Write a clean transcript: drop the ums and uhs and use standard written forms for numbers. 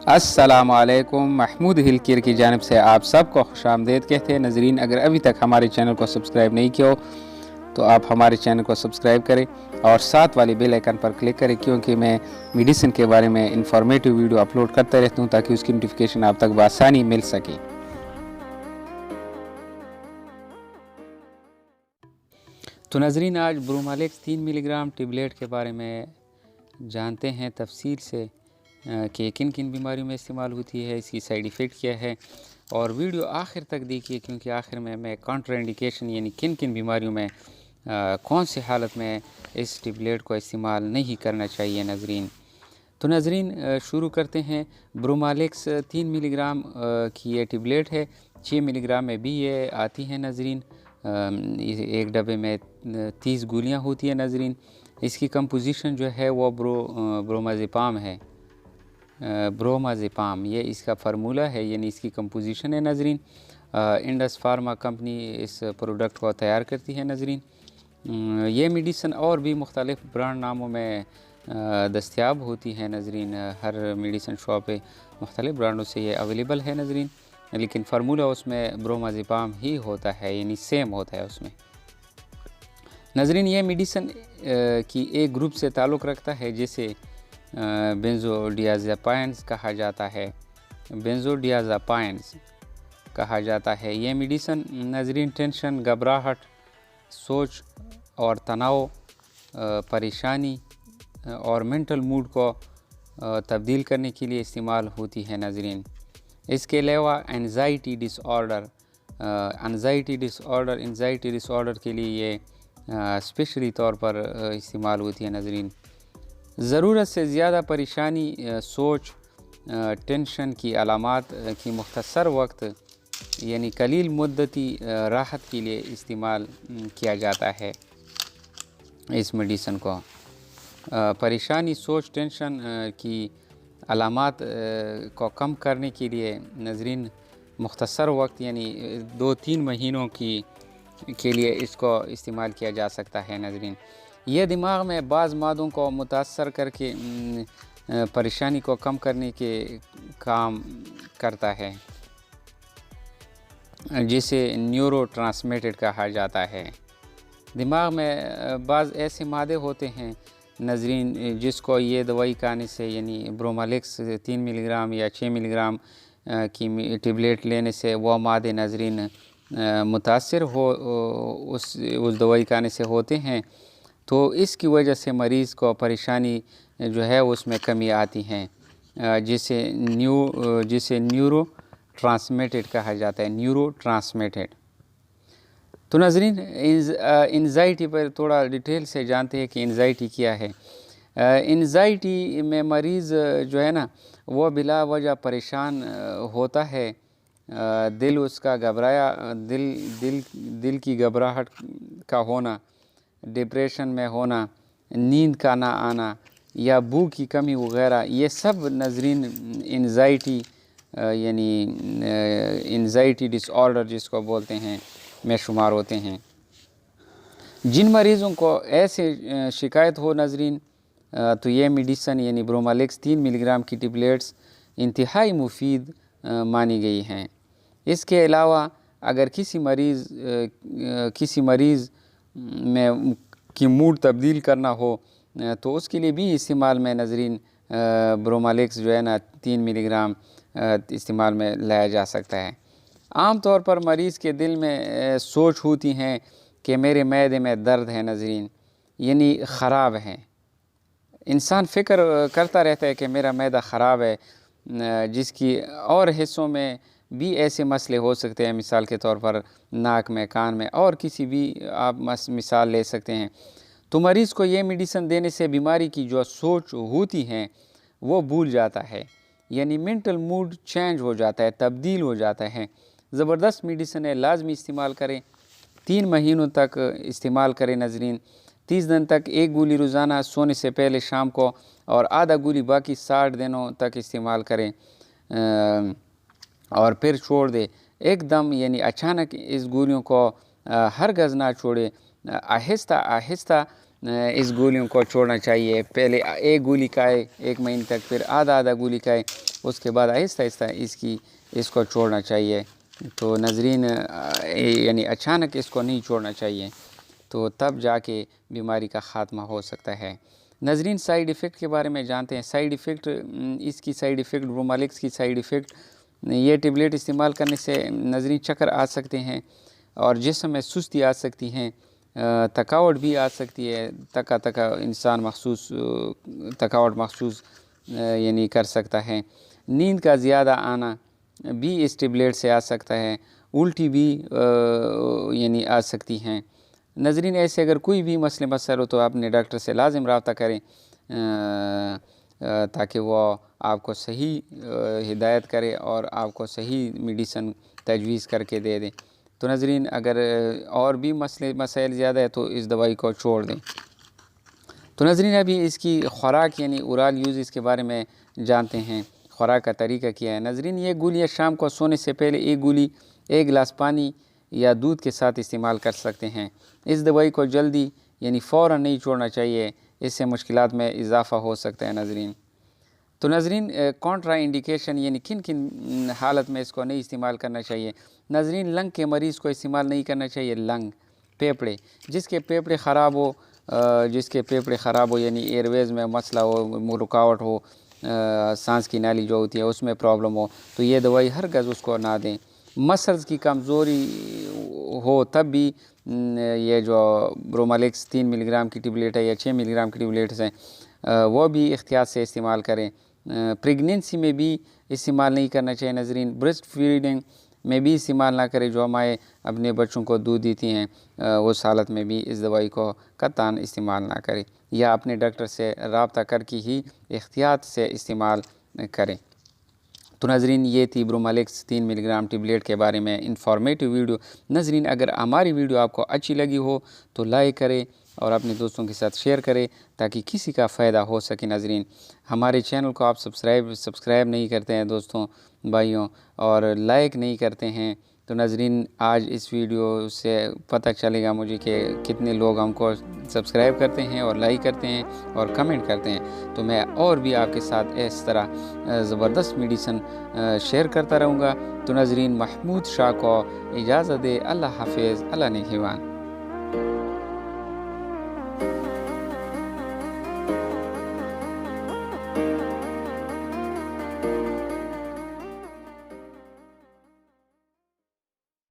अस्सलामुअलैकुम। महमूद हिलकिर की जानिब से आप सबको खुशामदीद कहते हैं। नज़रीन, अगर अभी तक हमारे चैनल को सब्सक्राइब नहीं किया हो तो आप हमारे चैनल को सब्सक्राइब करें और साथ वाली बेल आइकन पर क्लिक करें, क्योंकि मैं मेडिसिन के बारे में इंफॉर्मेटिव वीडियो अपलोड करता रहता हूँ ताकि उसकी नोटिफिकेशन आप तक बआसानी मिल सके। तो नज़रीन, आज ब्रोमालेक्स 3 मिलीग्राम टेबलेट के बारे में जानते हैं तफसील से कि किन किन बीमारियों में इस्तेमाल होती है, इसकी साइड इफ़ेक्ट क्या है। और वीडियो आखिर तक देखिए, क्योंकि आखिर में मैं कॉन्ट्राइंडिकेशन यानी किन किन बीमारियों में कौन सी हालत में इस टेबलेट को इस्तेमाल नहीं करना चाहिए नज़रीन। तो नज़रीन, शुरू करते हैं। ब्रोमालेक्स 3 मिलीग्राम की ये टेबलेट है। 6 मिलीग्राम में भी ये आती है नज़रीन। एक डब्बे में 30 गोलियाँ होती है नज़रीन। इसकी कंपोजिशन जो है वो ब्रोमाज़ेपाम है। ब्रोमाज़ेपाम ये इसका फार्मूला है, यानी इसकी कंपोजिशन है नज़रीन। इंडस फार्मा कंपनी इस प्रोडक्ट को तैयार करती है नज़रीन। ये मेडिसन और भी मुख्तलिफ ब्रांड नामों में दस्तयाब होती है नज़रीन। हर मेडिसन शॉप पे मुख्तलिफ ब्रांडों से ये अवेलेबल है नज़रीन, लेकिन फार्मूला उसमें ब्रोमाज़ेपाम ही होता है, यानी सेम होता है उसमें नज़रीन। ये मेडिसन की एक ग्रुप से ताल्लुक़ रखता है जिसे बेंजोडियाज़ेपाइंस कहा जाता है। बेंजोडियाज़ेपाइंस कहा जाता है। ये मेडिसन नज़रीन टेंशन, घबराहट, सोच और तनाव, परेशानी और मेंटल मूड को तब्दील करने के लिए इस्तेमाल होती है नज़रीन। इसके अलावा एंजाइटी डिसऑर्डर के लिए ये स्पेशली तौर पर इस्तेमाल होती है नज़रीन। ज़रूरत से ज़्यादा परेशानी, सोच, टेंशन की अलामात की मुख्तसर वक्त यानी कलील मुद्दती राहत के लिए इस्तेमाल किया जाता है इस मेडिसन को। परेशानी, सोच, टेंशन की अलामात को कम करने के लिए नज़रीन मुख्तसर वक्त यानी 2-3 महीनों के लिए इसको इस्तेमाल किया जा सकता है नज़रीन। यह दिमाग में बाज़ मादों को मुतासर करके परेशानी को कम करने के काम करता है, जिसे न्यूरोट्रांसमिटेड कहा जाता है। दिमाग में बाज़ ऐसे मादे होते हैं नज़रीन जिसको ये दवाई खाने से यानी ब्रोमालेक्स 3 मिलीग्राम या 6 मिलीग्राम की टेबलेट लेने से वो मादे नज़रीन मुतासर हो उस दवाई खाने से होते हैं, तो इसकी वजह से मरीज़ को परेशानी जो है उसमें कमी आती है, जिसे न्यूरो ट्रांसमिटेड कहा जाता है। Neuro transmitted. तो नज़रीन, एंजाइटी पर थोड़ा डिटेल से जानते हैं कि एंजाइटी क्या है। एंजाइटी में मरीज़ जो है ना वो बिला वजह परेशान होता है। दिल उसका घबराया, दिल की घबराहट का होना, डिप्रेशन में होना, नींद का ना आना या भूख की कमी वगैरह, ये सब नज़रीन एंजाइटी यानी एंजाइटी डिसऑर्डर जिसको बोलते हैं में शुमार होते हैं। जिन मरीज़ों को ऐसे शिकायत हो नज़रीन तो ये मेडिसन यानी ब्रोमालेक्स 3 मिलीग्राम की टेबलेट्स इंतहाई मुफीद मानी गई हैं। इसके अलावा अगर किसी मरीज़ में की मूड तब्दील करना हो तो उसके लिए भी इस्तेमाल में नज़रीन ब्रोमालेक्स जो है ना 3 मिलीग्राम इस्तेमाल में लाया जा सकता है। आम तौर पर मरीज़ के दिल में सोच होती हैं कि मेरे मैदे में दर्द है नज़रीन, यानी ख़राब है। इंसान फ़िक्र करता रहता है कि मेरा मैदा ख़राब है, जिसकी और हिस्सों में भी ऐसे मसले हो सकते हैं, मिसाल के तौर पर नाक में, कान में, और किसी भी आप मिसाल ले सकते हैं। तो मरीज़ को ये मेडिसन देने से बीमारी की जो सोच होती हैं वो भूल जाता है, यानी मेंटल मूड चेंज हो जाता है, तब्दील हो जाता है। ज़बरदस्त मेडिसन है, लाजमी इस्तेमाल करें। 3 महीनों तक इस्तेमाल करें नज़रीन। 30 दिन तक एक गोली रोज़ाना सोने से पहले शाम को और आधा गोली बाकी 60 दिनों तक इस्तेमाल करें और फिर छोड़ दे एकदम, यानी अचानक इस गोलियों को हरगज़ ना छोड़े। आहिस्ता आहिस्ता इस गोलियों को छोड़ना चाहिए। पहले एक गोली खाए 1 महीने तक, फिर आधा गोली खाए, उसके बाद आहिस्ता आहिस्ता इसको छोड़ना चाहिए। तो नाज़रीन यानी अचानक इसको नहीं छोड़ना चाहिए, तो तब जाके बीमारी का ख़ात्मा हो सकता है। नाज़रीन साइड इफ़ेक्ट के बारे में जानते हैं। साइड इफ़ेक्ट, इसकी साइड इफ़ेक्ट, ब्रोमालिक्स की साइड इफ़ेक्ट, ये टेबलेट इस्तेमाल करने से नाज़रीन चक्कर आ सकते हैं और जिस्म में सुस्ती आ सकती हैं, थकावट भी आ सकती है, तका इंसान महसूस थकावट महसूस यानी कर सकता है। नींद का ज़्यादा आना भी इस टेबलेट से आ सकता है। उल्टी भी यानी आ सकती हैं। नाज़रीन ऐसे अगर कोई भी मसले मसर हो तो अपने डॉक्टर से लाजिम रब्ता करें ताकि वो आपको सही हिदायत करे और आपको सही मेडिसन तजवीज़ करके दे दें। तो नाज़रीन अगर और भी मसले मसाइल ज़्यादा है तो इस दवाई को छोड़ दें। तो नाज़रीन अभी इसकी ख़ुराक यानी ओरल यूज़ इसके बारे में जानते हैं। ख़ुराक का तरीका क्या है। नाज़रीन ये गोलियाँ शाम को सोने से पहले एक गोली 1 गिलास पानी या दूध के साथ इस्तेमाल कर सकते हैं। इस दवाई को जल्दी यानी फ़ौरन नहीं छोड़ना चाहिए, इससे मुश्किलात में इजाफ़ा हो सकता है नाज़रीन। तो नाज़रीन कॉन्ट्रा इंडिकेशन यानी किन किन हालत में इसको नहीं इस्तेमाल करना चाहिए। नाज़रीन लंग के मरीज़ को इस्तेमाल नहीं करना चाहिए। लंग फेफड़े, जिसके फेफड़े ख़राब हो यानी एयरवेज़ में मसला हो, रुकावट हो, सांस की नाली जो होती है उसमें प्रॉब्लम हो, तो ये दवाई हरगिज़ उसको ना दें। मसल्स की कमज़ोरी हो तब भी ये जो ब्रोमालिक्स 3 मिलीग्राम की टेबलेट है या 6 मिलीग्राम की टेबलेट्स हैं वो भी एहतियात से इस्तेमाल करें। प्रेगनेंसी में भी इस्तेमाल नहीं करना चाहिए नाज़रीन। ब्रेस्ट फीडिंग में भी इस्तेमाल ना करें। जो माएँ अपने बच्चों को दूध देती हैं उस हालत में भी इस दवाई को कतई इस्तेमाल ना करें, या अपने डॉक्टर से रब्ता करके ही एहतियात से इस्तेमाल करें। तो नाज़रीन ये थी ब्रोमालिक्स 3 मिलीग्राम टेबलेट के बारे में इंफॉर्मेटिव वीडियो। नाज़रीन अगर हमारी वीडियो आपको अच्छी लगी हो तो लाइक करें और अपने दोस्तों के साथ शेयर करें ताकि किसी का फ़ायदा हो सके। नाज़रीन हमारे चैनल को आप सब्सक्राइब नहीं करते हैं दोस्तों भाइयों, और लाइक नहीं करते हैं, तो नाज़रीन आज इस वीडियो से पता चलेगा मुझे कि कितने लोग हमको सब्सक्राइब करते हैं और लाइक करते हैं और कमेंट करते हैं। तो मैं और भी आपके साथ इस तरह ज़बरदस्त मेडिसन शेयर करता रहूँगा। तो नाज़रीन महमूद शाह को इजाज़त दे। अल्लाह हाफ़िज़, अल्लाह निगहबान।